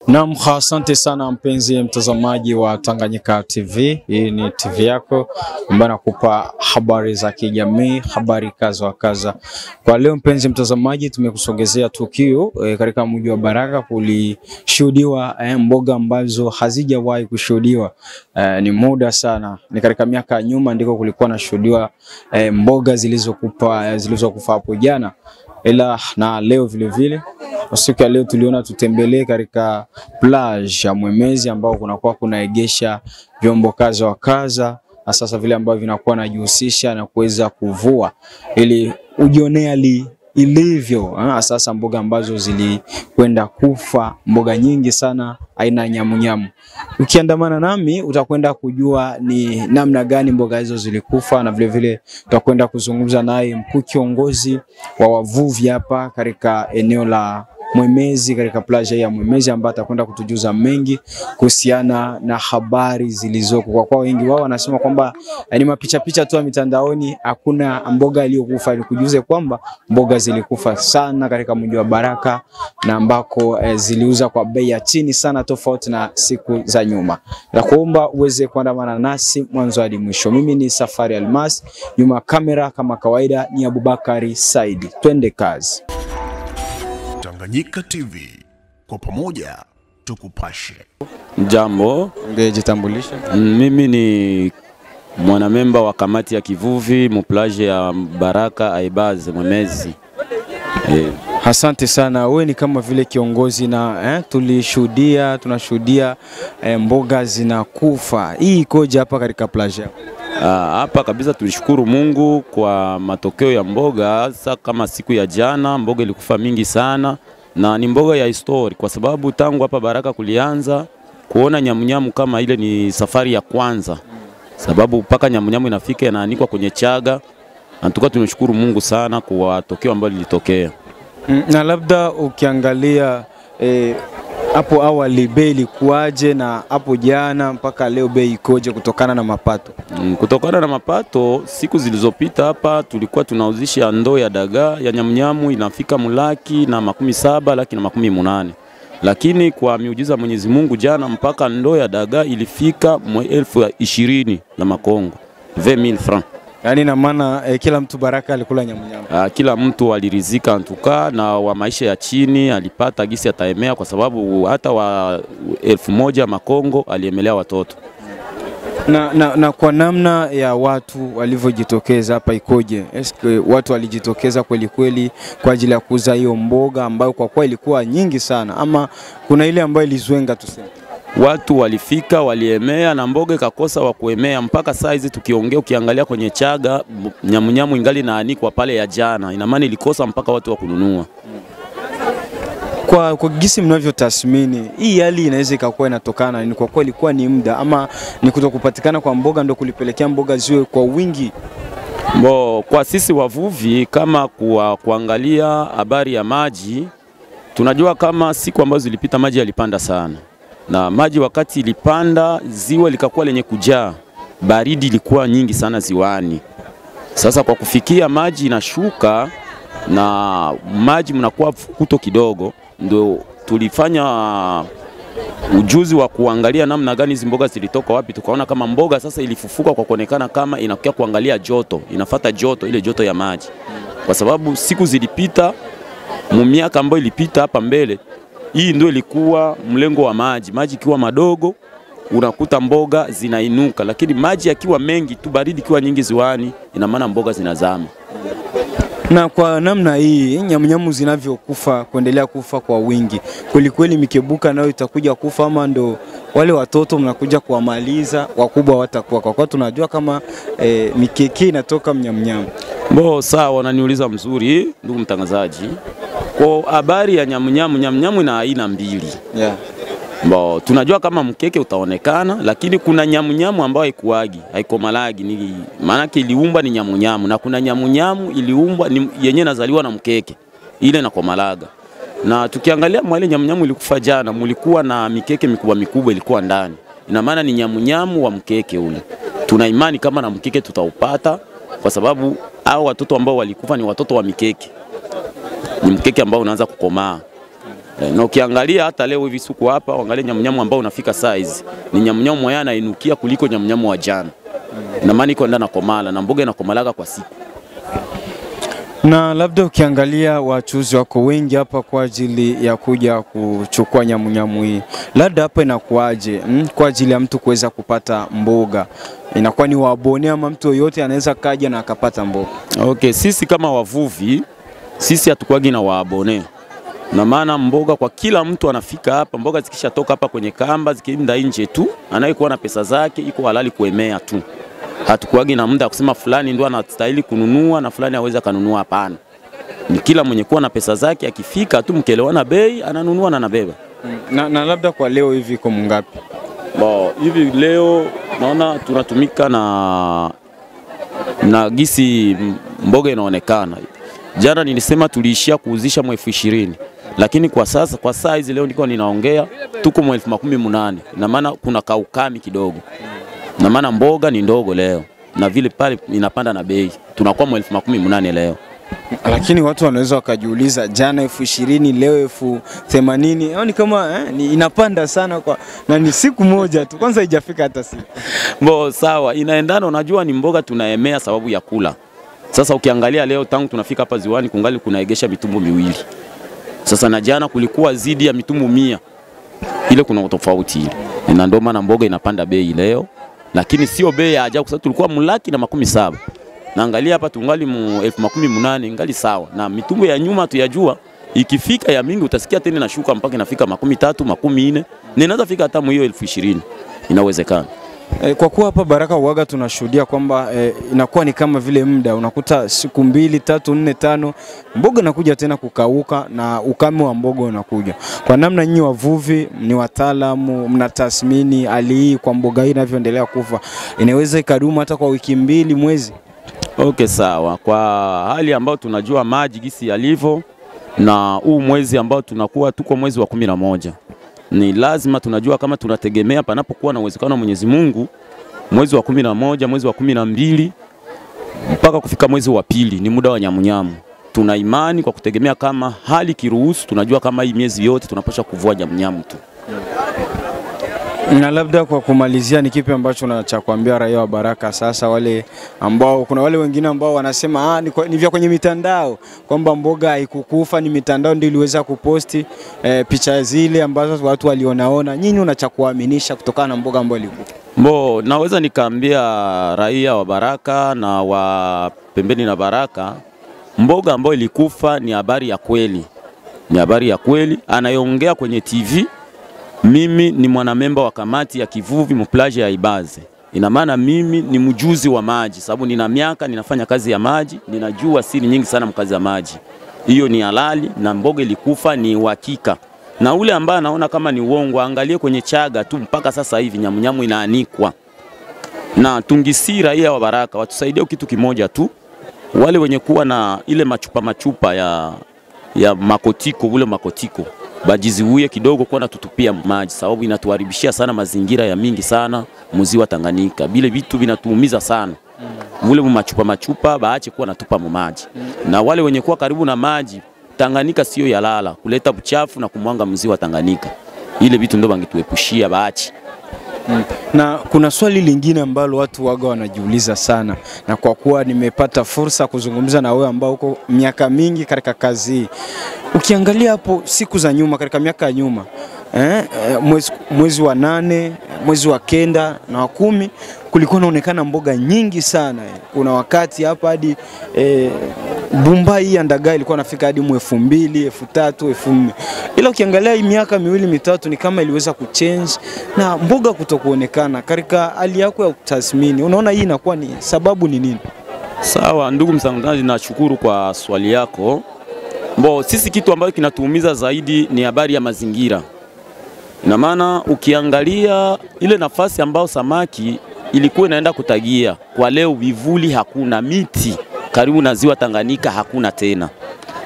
Naam, asante sana mpenzi mtazamaji wa Tanganyika TV. Hii ni TV yako ambayo nakupa habari za kijamii, habari kaza wa kaza. Kwa leo mpenzi mtazamaji, tumekusogezea tukio katika mji wa Baraka. Kulishuhudiwa mboga ambazo hazijawahi kushuhudiwa ni muda sana. Ni katika miaka nyuma ndiko kulikuwa nashuhudiwa mboga zilizokufa hapo jana. Ila na leo vile vile siku ya leo tuliona tutembelee katika plage ya Mwemezi ambao kunakuwa kunaegesha vyombo kaza wa kaza, sasa vile ambavyo vinakuwa najihusisha na kuweza kuvua ili ujionea ilivyo. Sasa mboga ambazo zilikwenda kufa, mboga nyingi sana aina nyamunyamu. Ukiandamana nami utakwenda kujua ni namna gani mboga hizo zilikufa, na vile vile tutakwenda kuzungumza naye mkuu kiongozi wa wavuvi hapa katika eneo la Mwemezi, katika plage ya Mwemezi, ambaye atakwenda kutujuza mengi kuhusiana na habari zilizoko. Kwa wengi wao wanasema kwamba ni mapicha tu mitandaoni, hakuna mboga iliyokufa. Nikujuze kwamba mboga zilikufa sana katika mji wa Baraka, na ambako ziliuza kwa bei ya chini sana, tofauti na siku za nyuma. Nakuomba uweze kuandamana nasi mwanzo hadi mwisho. Mimi ni Safari Almas, nyuma kamera kama kawaida ni Abubakari Saidi. Twende kazi. Tanganyika TV, kwa pamoja tukupashe. Jambo, ungejitambulisha? Mimi ni mwanamemba wa kamati ya kivuvi muplage ya Baraka Aibaze Mwemezi. Asante sana. Wewe ni kama vile kiongozi na tunashuhudia mboga zinakufa. Hii ikoje hapa katika plage? Hapa kabisa tulishukuru Mungu kwa matokeo ya mboga. Sasa kama siku ya jana mboga ilikufa mingi sana, na ni mboga ya histori kwa sababu tangu hapa Baraka kulianza kuona nyamunyamu kama ile ni safari ya kwanza, sababu mpaka nyamunyamu inafika inaanikwa kwenye chaga. Antuka tunashukuru Mungu sana kwa tokeo ambalo lilitokea. Na labda ukiangalia hapo awali bei ilikuwaje, na hapo jana mpaka leo bei ikoje kutokana na mapato? Kutokana na mapato, siku zilizopita hapa tulikuwa tunauzisha ndoo ya dagaa ya nyamunyamu inafika mulaki na 17, laki na 18. Lakini kwa miujiza Mwenyezi Mungu jana mpaka ndoo ya dagaa ilifika 20,020 na makongo, 20,000 francs. Yaani na maana kila mtu Baraka alikula nyamunyamu. Kila mtu alirizika antuka, na wa maisha ya chini alipata gisi ataemea, kwa sababu hata wa 1,000 makongo aliemelea watoto. Na kwa namna ya watu walivyojitokeza hapa ikoje? Eske watu walijitokeza kweli kweli kwa ajili ya kuuza hiyo mboga ambayo kwa kweli ilikuwa nyingi sana, ama kuna ile ambayo ilizwenga tuseme? Watu walifika, waliemea, na mboga ikakosa wa kuemea. Mpaka saa hizi tukiongea, ukiangalia kwenye chaga nyamunyamu ingali naanikwa pale ya jana, ina maana ilikosa mpaka watu wa kununua. Kwa gisi mnavyotathmini, hii hali inaweza ikakuwa inatokana ni kwa kweli ilikuwa ni muda, ama ni kutokupatikana kwa mboga ndio kulipelekea mboga ziwe kwa wingi? Kwa sisi wavuvi, kama kuangalia habari ya maji, tunajua kama siku ambazo zilipita maji yalipanda sana, na maji wakati ilipanda ziwa likakuwa lenye kujaa, baridi ilikuwa nyingi sana ziwani. Sasa kwa kufikia maji inashuka na maji mnakuwa fukuto kidogo, ndio tulifanya ujuzi wa kuangalia namna gani hizo mboga zilitoka wapi. Tukaona kama mboga sasa ilifufuka kwa kuonekana kama inakuwa kuangalia joto, inafuata joto, ile joto ya maji. Kwa sababu siku zilipita, miaka ambayo ilipita hapa mbele, hii ndio ilikuwa mlengo wa maji. Maji kiwa madogo unakuta mboga zinainuka, lakini maji yakiwa mengi tu, baridi kiwa nyingi ziwani, ina maana mboga zinazama. Na kwa namna hii nyamunyamu zinavyokufa, kuendelea kufa kwa wingi, kweli mikebuka nayo itakuja kufa, ama ndo wale watoto mnakuja kuwamaliza, wakubwa watakuwa? Kwa tunajua kama mikeke inatoka mnyamunyamu. Sawa, wananiuliza mzuri ndugu mtangazaji. Kwa habari ya nyamunyamu ina aina mbili. Tunajua kama mkeke utaonekana, lakini kuna nyamunyamu ambayo haikuagi, haikomalagi, ni maana yake iliumba ni nyamunyamu, na kuna nyamunyamu iliumba ni yenye nazaliwa na mkeke, ile na komalaga. Na tukiangalia mwale nyamunyamu ilikufa jana, mulikuwa na mikeke mikubwa ilikuwa ndani, ina maana ni nyamunyamu wa mkeke ule. Tuna imani kama na mkeke tutaupata, kwa sababu hao watoto ambao walikufa ni watoto wa mikeke, ni mkeke ambao unaanza kukomaa. Na ukiangalia hata leo hivi siku hapa, angalia nyamnyamu ambao unafika size. Ni nyamnyamu moya anainukia kuliko nyamnyamu wa jana. Na maana iko ndana komala na mboga inakomalaga kwa siku. Na labda ukiangalia wachuuzi wako wengi hapa kwa ajili ya kuja kuchukua nyamnyamu hii. Labda hapa inakuaje kwa ajili ya mtu kuweza kupata mboga? Inakuwa ni waabone ama mtu yoyote anaweza kaja na akapata mboga? Okay, sisi kama wavuvi, sisi hatukuagi na waabone. Na maana mboga kwa kila mtu anafika hapa, mboga zikisha toka hapa kwenye kamba, zikienda nje tu, anayekuwa na pesa zake iko halali kuemea tu. Hatukuagi na muda kusema fulani ndio anastahili kununua na fulani haweza kanunua, hapana. Ni kila mwenye kuwa na pesa zake akifika tu mkielewana bei ananunua na anabeba. Na labda kwa leo hivi iko ngapi? Hivi leo naona tunatumika na gisi mboga inaonekana. Jana nilisema tuliishia kuuzisha 20,000. Lakini kwa sasa kwa saa hizi leo niko ninaongea tuko 18,000. Na maana kuna kaukami kidogo. Na maana mboga ni ndogo leo. Na vile pale inapanda na bei. Tunakuwa 18,000 leo. Lakini watu wanaweza wakajiuliza jana 20,000 leo 80,000. Yaani kama inapanda sana na ni siku moja tu. Kwanza haijafika hata siku. Sawa, inaendana, unajua ni mboga tunaemea sababu ya kula. Sasa ukiangalia leo tangu tunafika hapa ziwani kungali kunaegesha mitumbu 2. Sasa na jana kulikuwa zidi ya mitumbu 100. Ile kuna utofauti ile. Na ndio maana mboga inapanda bei leo. Lakini sio bei ya ajabu, kwa sababu tulikuwa $1,700,000. Na angalia hapa tungali 18,000 ngali sawa. Na mitumbu ya nyuma tuyajua ikifika ya mingi utasikia tena inashuka mpaka inafika 13, 14. Na inaweza fika hata hiyo 20,000. Inawezekana. Kwa kuwa hapa Baraka Uwaga tunashuhudia kwamba inakuwa ni kama vile muda unakuta siku 2, 3, 4, 5 mboga inakuja tena kukauka na ukame wa mboga unakuja. Kwa namna nyinyi wavuvi ni wataalamu, mnatathmini hali hii kwa mboga hii inavyoendelea kufa, inaweza ikadumu hata kwa wiki 2, mwezi? Okay, sawa. Kwa hali ambayo tunajua maji gisi yalivyo na huu mwezi ambao tunakuwa tuko mwezi wa 11. Ni lazima tunajua kama tunategemea panapokuwa na uwezekano wa Mwenyezi Mungu mwezi wa 11, mwezi wa 12 mpaka kufika mwezi wa 2 ni muda wa nyamnyamu. Tuna imani kwa kutegemea kama hali kiruhusu, tunajua kama hii miezi yote tunapaswa kuvua nyamnyamu tu. Na labda kwa kumalizia ni kipi ambacho unacha kuambia raia wa Baraka sasa, wale ambao kuna wale wengine ambao wanasema ni vya kwenye mitandao kwamba mboga haikukufa, ni mitandao ndio iliweza kuposti picha zile ambazo watu walionaona, nyinyi unacha kuaminisha kutokana na mboga ambayo ilikufa? Naweza nikaambia raia wa Baraka na wa pembeni na Baraka, mboga ambayo ilikufa ni habari ya kweli. Ni habari ya kweli anayoongea kwenye TV. Mimi ni mwanamemba wa kamati ya kivuvi mplaje ya Ibaze. Ina maana mimi ni mjuzi wa maji sababu nina miaka ninafanya kazi ya maji, ninajua siri nyingi sana mkazi ya maji. Hiyo ni halali na mboga ilikufa ni uhakika. Na ule ambaye anaona kama ni uongo angalie kwenye chaga tu, mpaka sasa hivi nyamnyamu inaanikwa. Na tungisi raia wa Baraka watusaidie kitu kimoja tu. Wale wenye kuwa na ile machupa ya makotiko, ule makotiko bajiziuye kidogo kwa natutupia maji sababu inatuharibishia sana mazingira ya mingi sana mziwa Tanganyika. Bile vitu vinatuumiza sana. Ule machupa baache kuwa natupa maji. Na wale wenye kuwa karibu na maji, Tanganyika sio yalala kuleta uchafu na kumwanga mziwa Tanganyika. Ile vitu ndio bangetuepushia baache. Na kuna swali lingine ambalo watu waga wanajiuliza sana, na kwa kuwa nimepata fursa kuzungumza na wewe ambao uko miaka mingi katika kazi hii, ukiangalia hapo siku za nyuma, katika miaka ya nyuma, mwezi wa 8, mwezi wa 9 na wa 10 kulikuwa inaonekana mboga nyingi sana. Kuna wakati hapa hadi bumba hii ya ndagaa ilikuwa nafika hadi 2,000, 3,000, 4,000. Ila ukiangalia hii miaka 2, 3 ni kama iliweza kuchange na mboga kutokuonekana. Katika hali yako ya kutathmini, unaona hii inakuwa ni sababu ni nini? Sawa ndugu msangazaji, nashukuru kwa swali yako. Sisi kitu ambacho kinatuumiza zaidi ni habari ya mazingira. Na maana ukiangalia ile nafasi ambao samaki ilikuwa inaenda kutagia, kwa leo vivuli hakuna, miti karibu na ziwa Tanganyika hakuna tena.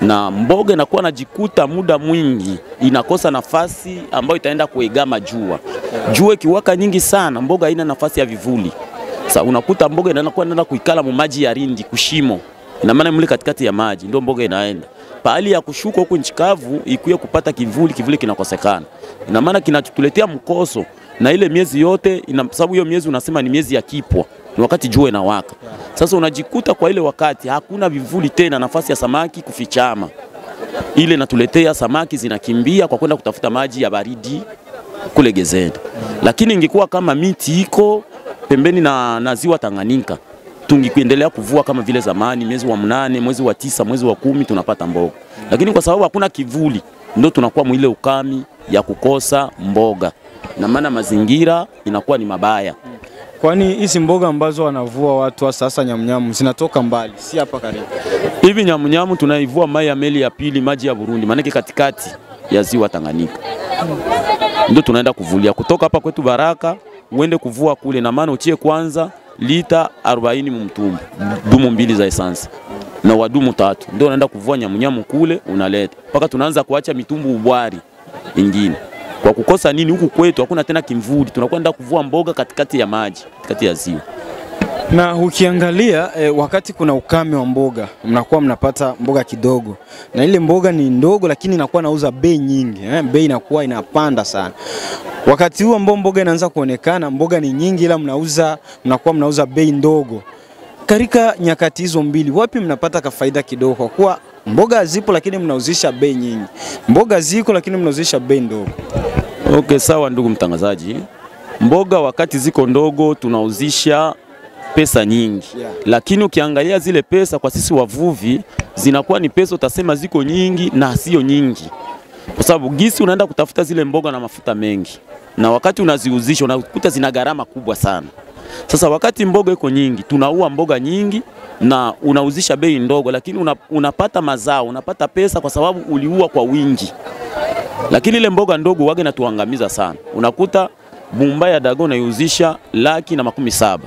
Na mboga inakuwa najikuta muda mwingi inakosa nafasi ambayo itaenda kuegama jua. Jua kiwaka nyingi sana, mboga haina nafasi ya vivuli. Sasa unakuta mboga inaenda kuikala mu maji ya rindi kushimo. Ina maana mle katikati ya maji ndio mboga inaenda. pahali ya kushuka huko nchi kavu ikuye kupata kivuli, kivuli kinakosekana. Ina maana kinatuletea mkoso na ile miezi yote, sababu hiyo miezi unasema ni miezi ya kipwa, ni wakati jua inawaka. Sasa unajikuta kwa ile wakati hakuna vivuli tena, nafasi ya samaki kufichama. Ile natuletea samaki zinakimbia kwa kwenda kutafuta maji ya baridi kule Gezeni. Lakini ingekuwa kama miti iko pembeni na ziwa Tanganyika, tungekuendelea kuvua kama vile zamani, mwezi wa 8, mwezi wa 9, mwezi wa 10 tunapata mboga. Lakini kwa sababu hakuna kivuli, ndio tunakuwa mwile ukami ya kukosa mboga. Na maana mazingira inakuwa ni mabaya. Kwani hizi mboga ambazo wanavua watu sasa nyamnyamu zinatoka mbali, si hapa karibu? Hivi nyamnyamu tunaivua mai ya meli ya pili, maji ya Burundi, maana katikati ya ziwa Tanganyika. Ndio tunaenda kuvulia kutoka hapa kwetu Baraka, uende kuvua kule, na maana uchie kwanza lita 40 mtumbu, dumu 2 za essence na wadumu 3. Ndio unaenda kuvua nyamnyamu kule unaleta. Paka tunaanza kuacha mitumbu ubwari ingine. Kwa kukosa nini huku kwetu hakuna tena kimvuli, tunakwenda kuvua mboga katikati ya maji, katikati ya ziwa. Na ukiangalia wakati kuna ukame wa mboga, mnakuwa mnapata mboga kidogo. Na ile mboga ni ndogo lakini inakuwa nauza bei nyingi, bei inakuwa inapanda sana. Wakati huo ambao mboga inaanza kuonekana, mboga ni nyingi ila mnakuwa mnauza bei ndogo. Katika nyakati hizo mbili, wapi mnapata kafaida kidogo? Kwa kuwa mboga zipo lakini mnauzisha bei nyingi. Mboga ziko lakini mnauzisha bei ndogo. Okay, sawa ndugu mtangazaji. Mboga wakati ziko ndogo tunauzisha pesa nyingi. Lakini ukiangalia zile pesa kwa sisi wavuvi zinakuwa ni pesa utasema ziko nyingi na sio nyingi. Kwa sababu gisi unaenda kutafuta zile mboga na mafuta mengi. Na wakati unaziuzisha unakuta zina gharama kubwa sana. Sasa wakati mboga iko nyingi, tunaua mboga nyingi na unauzisha bei ndogo, lakini unapata mazao, unapata pesa kwa sababu uliua kwa wingi. Lakini ile mboga ndogo wage natuangamiza sana. Unakuta bumba ya dago unaiuzisha 1,700,000.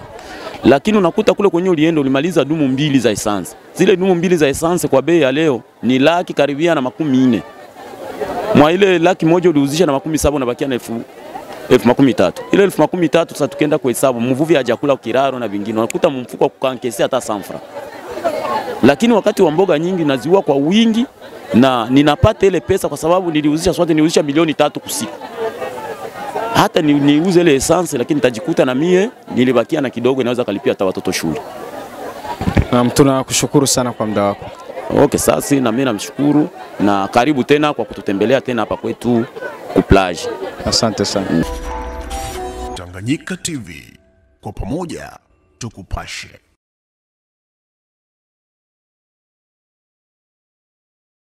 Lakini unakuta kule kwenye ulienda ulimaliza dumu 2 za essence. Zile dumu 2 za essence kwa bei ya leo ni 100,000 karibia na 400,000. Mwa ile 100,000 uliuzisha na 700,000 unabakia na 13,000. Ile 13,000 sasa tukienda kuhesabu mvuvi hajakula kiraro na vingine unakuta mfuko kukankesi hata sanfra. Lakini wakati wa mboga nyingi naziua kwa wingi na ninapata ile pesa kwa sababu niliuzisha sote niliuzisha milioni 3 kusiku. Hata niuze ile essence lakini nitajikuta na mie nilibakia na kidogo inaweza kalipia hata watoto shule. Tunakushukuru sana kwa muda wako. Okay, sasa na mimi namshukuru na karibu tena kwa kututembelea tena hapa kwetu ku plage. Asante sana. Tanganyika TV, kwa pamoja tukupashe.